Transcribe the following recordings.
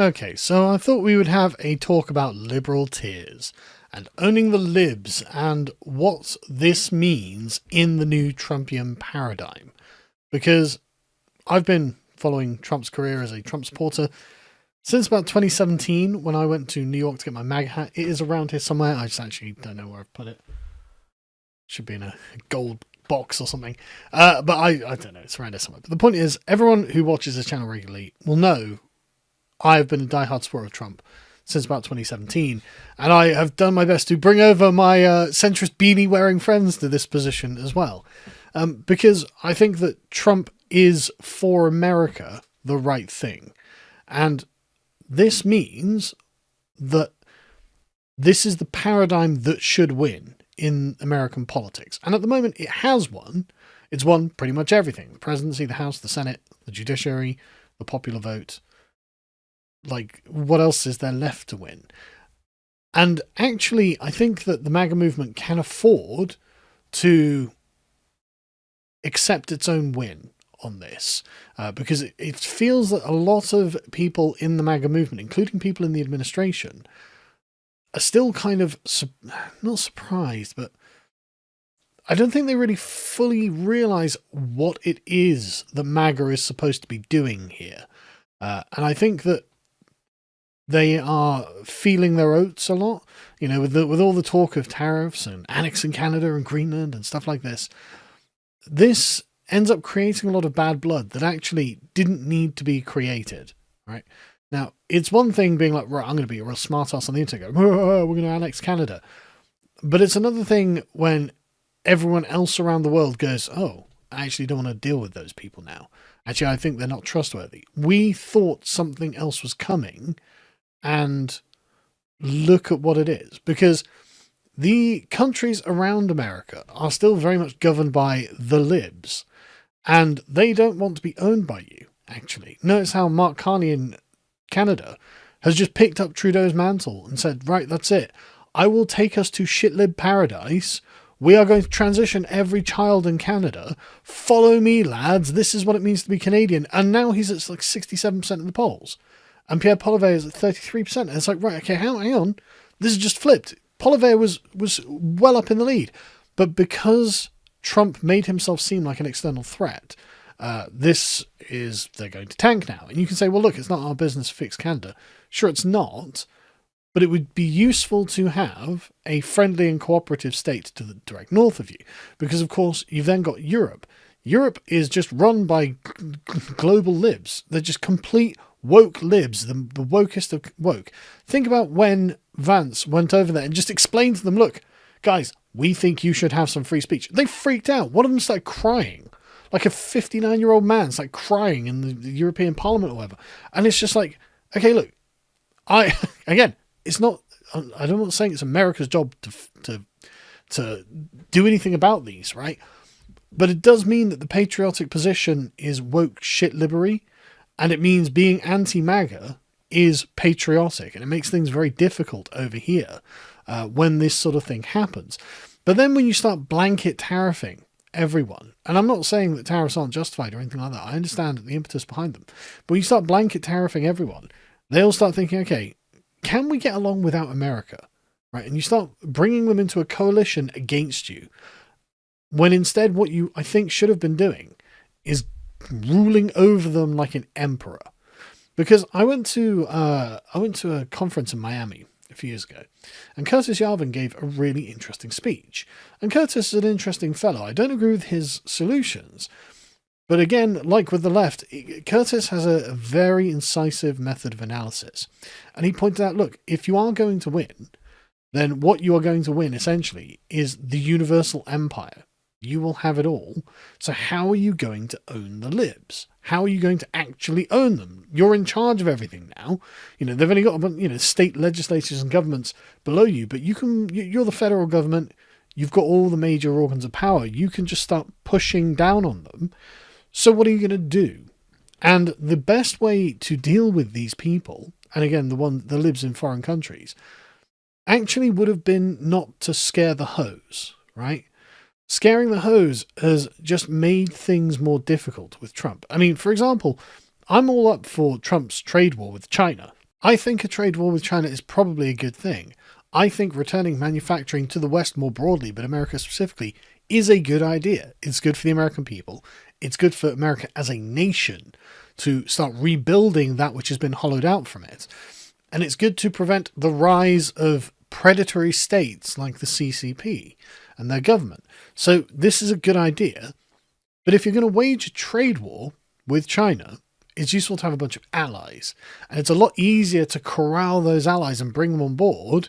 Okay, so I thought we would have a talk about liberal tears and owning the libs and what this means in the new Trumpium paradigm. Because I've been following Trump's career as a Trump supporter since about 2017 when I went to New York to get my MAGA hat. It is around here somewhere. I just actually don't know where I've put it. Should be in a gold box or something. But I don't know. It's around here somewhere. But the point is, everyone who watches this channel regularly will know I have been a diehard supporter of Trump since about 2017, and I have done my best to bring over my centrist beanie-wearing friends to this position as well, because I think that Trump is, for America, the right thing. And this means that this is the paradigm that should win in American politics. And at the moment, it has won. It's won pretty much everything. The presidency, the House, the Senate, the judiciary, the popular vote. Like, what else is there left to win? And actually, I think that the MAGA movement can afford to accept its own win on this, because it feels that a lot of people in the MAGA movement, including people in the administration, are still kind of, not surprised, but I don't think they really fully realize what it is that MAGA is supposed to be doing here. And I think that they are feeling their oats a lot, you know, with all the talk of tariffs and annexing Canada and Greenland and stuff like this. This ends up creating a lot of bad blood that actually didn't need to be created, right? Now, it's one thing being like, right, I'm going to be a real smart ass on the internet, go, we're going to annex Canada. But it's another thing when everyone else around the world goes, oh, I actually don't want to deal with those people now. Actually, I think they're not trustworthy. We thought something else was coming, and look at what it is, because the countries around America are still very much governed by the libs, and they don't want to be owned by you, actually. Notice how Mark Carney in Canada has just picked up Trudeau's mantle and said, right, that's it. I will take us to shitlib paradise. We are going to transition every child in Canada. Follow me, lads. This is what it means to be Canadian. And now he's at like 67% of the polls. And Pierre Poilievre is at 33%. And it's like, right, okay, hang on. This is just flipped. Poilievre was well up in the lead. But because Trump made himself seem like an external threat, they're going to tank now. And you can say, well, look, it's not our business to fix Canada. Sure, it's not. But it would be useful to have a friendly and cooperative state to the direct north of you. Because, of course, you've then got Europe. Europe is just run by global libs. They're just complete woke libs, the wokest of woke. Think about when Vance went over there and just explained to them, look, guys, we think you should have some free speech. They freaked out. One of them started crying. Like a 59-year-old man started crying in the European Parliament or whatever. And it's just like, okay, look, again, it's not, I'm not saying it's America's job to do anything about these, right? But it does mean that the patriotic position is woke shit liberty, and it means being anti-MAGA is patriotic, and it makes things very difficult over here when this sort of thing happens. But then when you start blanket tariffing everyone, and I'm not saying that tariffs aren't justified or anything like that, I understand the impetus behind them, but when you start blanket tariffing everyone, they all start thinking, okay, can we get along without America? Right? And you start bringing them into a coalition against you, when instead what you, I think, should have been doing is ruling over them like an emperor. Because I went to a conference in Miami a few years ago, and Curtis Yarvin gave a really interesting speech. And Curtis is an interesting fellow. I don't agree with his solutions, but again, like with the left, Curtis has a very incisive method of analysis. And he pointed out, look, if you are going to win, then what you are going to win essentially is the universal empire. You will have it all. So how are you going to own the libs? How are you going to actually own them? You're in charge of everything now. You know, they've only got, state legislatures and governments below you, but you're the federal government. You've got all the major organs of power. You can just start pushing down on them. So what are you going to do? And the best way to deal with these people, and again, the libs in foreign countries, actually would have been not to scare the hose, right? Scaring the hose has just made things more difficult with Trump. I mean, for example, I'm all up for Trump's trade war with China. I think a trade war with China is probably a good thing. I think returning manufacturing to the West more broadly, but America specifically, is a good idea. It's good for the American people. It's good for America as a nation to start rebuilding that which has been hollowed out from it. And it's good to prevent the rise of predatory states like the CCP and their government. So this is a good idea. But if you're going to wage a trade war with China, it's useful to have a bunch of allies. And it's a lot easier to corral those allies and bring them on board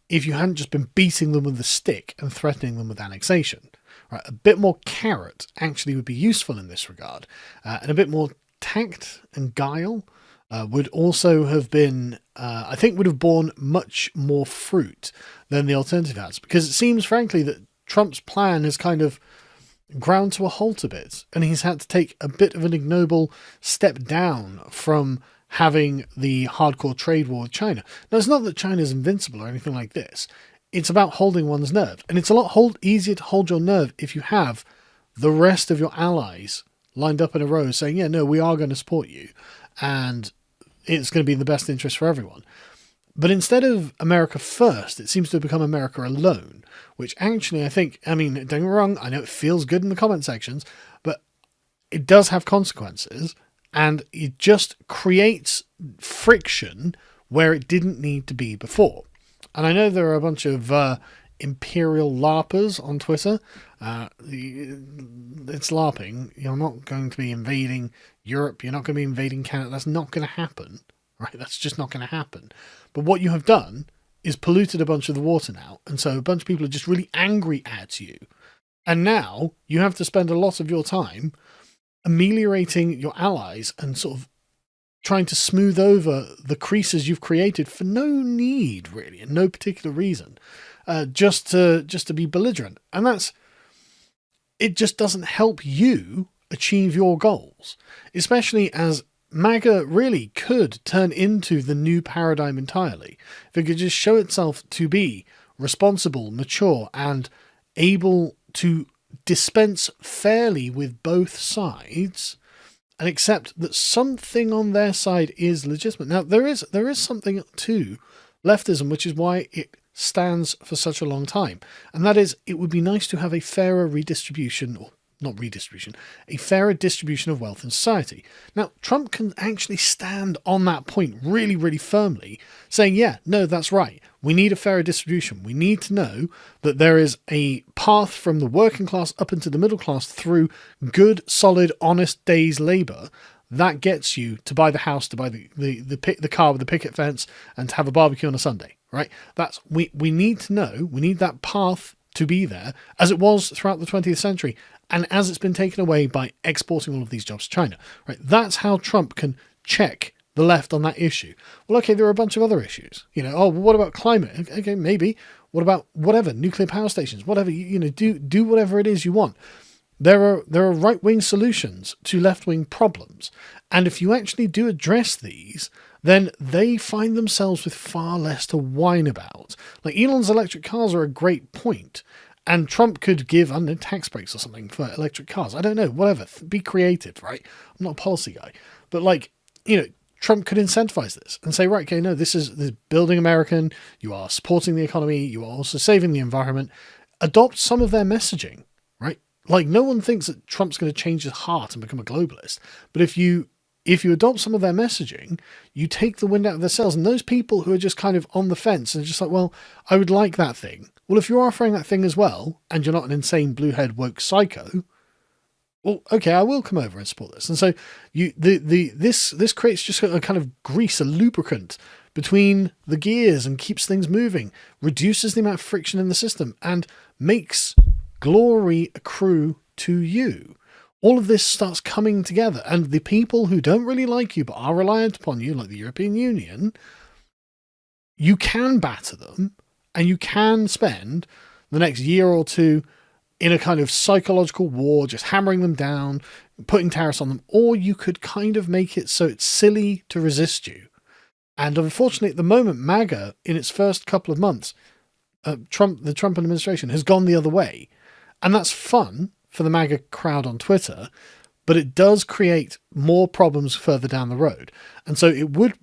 if you hadn't just been beating them with a stick and threatening them with annexation. Right, a bit more carrot actually would be useful in this regard. And a bit more tact and guile would also have been, I think, would have borne much more fruit than the alternative has. Because it seems, frankly, that Trump's plan has kind of ground to a halt a bit, and he's had to take a bit of an ignoble step down from having the hardcore trade war with China. Now, it's not that China is invincible or anything like this. It's about holding one's nerve, and it's a lot easier to hold your nerve if you have the rest of your allies lined up in a row saying, yeah, no, we are going to support you, and it's going to be in the best interest for everyone. But instead of America first, it seems to have become America alone, which actually I think, I mean, don't get me wrong, I know it feels good in the comment sections, but it does have consequences, and it just creates friction where it didn't need to be before. And I know there are a bunch of imperial LARPers on Twitter. It's LARPing. You're not going to be invading Europe. You're not going to be invading Canada. That's not going to happen. Right? That's just not going to happen. But what you have done is polluted a bunch of the water now. And so a bunch of people are just really angry at you. And now you have to spend a lot of your time ameliorating your allies and sort of trying to smooth over the creases you've created for no need, really, and no particular reason, just to be belligerent. And it just doesn't help you achieve your goals, especially as MAGA really could turn into the new paradigm entirely. If it could just show itself to be responsible, mature, and able to dispense fairly with both sides, and accept that something on their side is legitimate. Now, there is something to leftism, which is why it stands for such a long time. And that is, it would be nice to have a fairer redistribution, or not redistribution, a fairer distribution of wealth in society. Now, Trump can actually stand on that point really, really firmly, saying, yeah, no, that's right. We need a fairer distribution. We need to know that there is a path from the working class up into the middle class through good, solid, honest day's labour that gets you to buy the house, to buy the car with the picket fence, and to have a barbecue on a Sunday, right? We need to know, we need that path to be there, as it was throughout the 20th century, and as it's been taken away by exporting all of these jobs to China, right? That's how Trump can check the left on that issue. Well, okay, there are a bunch of other issues. What about climate? Okay, maybe. What about whatever, nuclear power stations, whatever, do whatever it is you want. There are right-wing solutions to left-wing problems. And if you actually do address these, then they find themselves with far less to whine about. Like, Elon's electric cars are a great point. And Trump could give, I don't know, tax breaks or something for electric cars. I don't know, whatever. Be creative, right? I'm not a policy guy. But, Trump could incentivize this and say, right, okay, no, this is building American. You are supporting the economy. You are also saving the environment. Adopt some of their messaging, right? Like, no one thinks that Trump's going to change his heart and become a globalist. But if you adopt some of their messaging, you take the wind out of their sails. And those people who are just kind of on the fence and just like, well, I would like that thing. Well, if you're offering that thing as well, and you're not an insane bluehead woke psycho, well, okay, I will come over and support this. And so this creates just a kind of grease, a lubricant between the gears and keeps things moving, reduces the amount of friction in the system, and makes glory accrue to you. All of this starts coming together, and the people who don't really like you but are reliant upon you, like the European Union, you can batter them, and you can spend the next year or two in a kind of psychological war, just hammering them down, putting tariffs on them, or you could kind of make it so it's silly to resist you. And unfortunately, at the moment, MAGA, in its first couple of months, the Trump administration has gone the other way. And that's fun for the MAGA crowd on Twitter, but it does create more problems further down the road. And so it would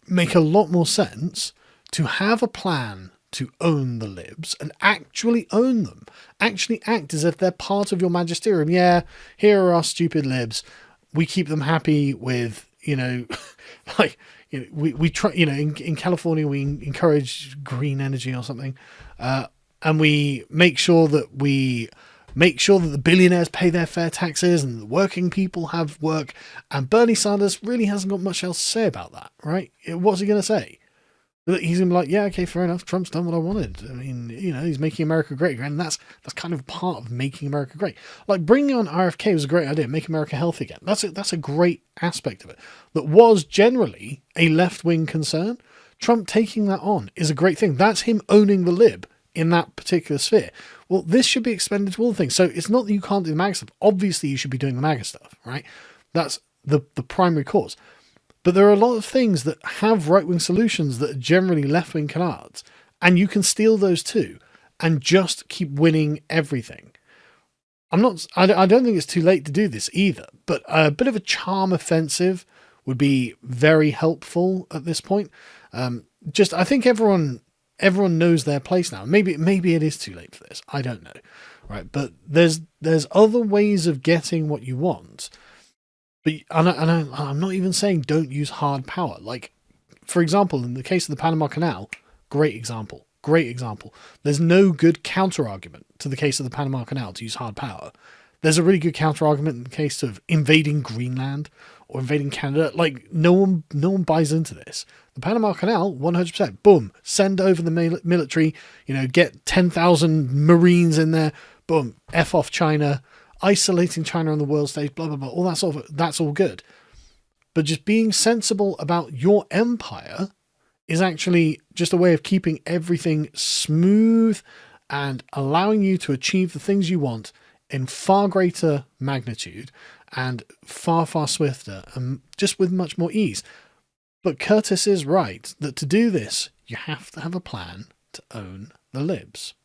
make a lot more sense to have a plan to own the Libs and actually own them. Actually act as if they're part of your magisterium. Yeah, here are our stupid Libs. We keep them happy with, like, we try, in California, we encourage green energy or something. And we make sure that the billionaires pay their fair taxes and the working people have work. And Bernie Sanders really hasn't got much else to say about that, right? What's he going to say? He's going to be like, yeah, okay, fair enough. Trump's done what I wanted. I mean, he's making America great. And that's kind of part of making America great. Like, bringing on RFK was a great idea. Make America healthy again. That's a great aspect of it. That was generally a left-wing concern. Trump taking that on is a great thing. That's him owning the lib in that particular sphere. Well, this should be expanded to all things. So it's not that you can't do the MAGA stuff. Obviously, you should be doing the MAGA stuff, right? That's the primary cause. But there are a lot of things that have right-wing solutions that are generally left-wing canards, and you can steal those too and just keep winning everything. I don't think it's too late to do this either, but a bit of a charm offensive would be very helpful at this point. I think everyone knows their place now. Maybe it is too late for this. I don't know, right? But there's other ways of getting what you want. But I'm not even saying don't use hard power. Like, for example, in the case of the Panama Canal, great example. There's no good counter argument to the case of the Panama Canal to use hard power. There's a really good counter argument in the case of invading Greenland or invading Canada. Like, no one buys into this. The Panama Canal, 100%. Boom. Send over the military. Get 10,000 Marines in there. Boom. F off China. Isolating China on the world stage, blah, blah, blah, all that sort of, that's all good. But just being sensible about your empire is actually just a way of keeping everything smooth and allowing you to achieve the things you want in far greater magnitude and far, far swifter and just with much more ease. But Curtis is right that to do this, you have to have a plan to own the Libs.